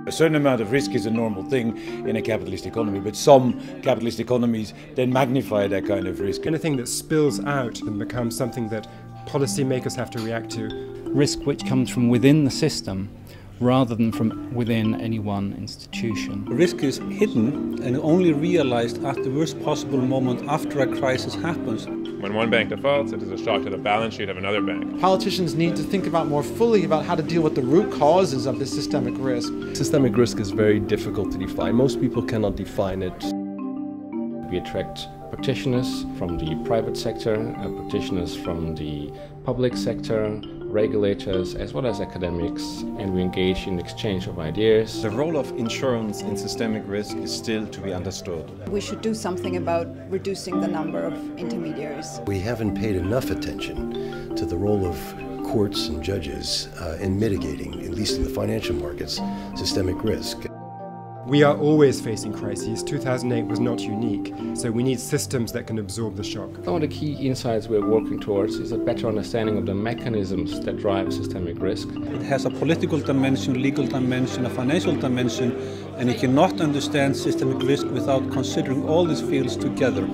A certain amount of risk is a normal thing in a capitalist economy, but some capitalist economies then magnify that kind of risk. Anything that spills out and becomes something that policymakers have to react to. Risk which comes from within the system rather than from within any one institution. Risk is hidden and only realized at the worst possible moment after a crisis happens. When one bank defaults, it is a shock to the balance sheet of another bank. Politicians need to think about more fully about how to deal with the root causes of this systemic risk. Systemic risk is very difficult to define. Most people cannot define it. We attract practitioners from the private sector, practitioners from the public sector, regulators as well as academics, and we engage in exchange of ideas. The role of insurance in systemic risk is still to be understood. We should do something about reducing the number of intermediaries. We haven't paid enough attention to the role of courts and judges in mitigating, at least in the financial markets, systemic risk. We are always facing crises. 2008 was not unique, so we need systems that can absorb the shock. One of the key insights we're working towards is a better understanding of the mechanisms that drive systemic risk. It has a political dimension, legal dimension, a financial dimension, and you cannot understand systemic risk without considering all these fields together.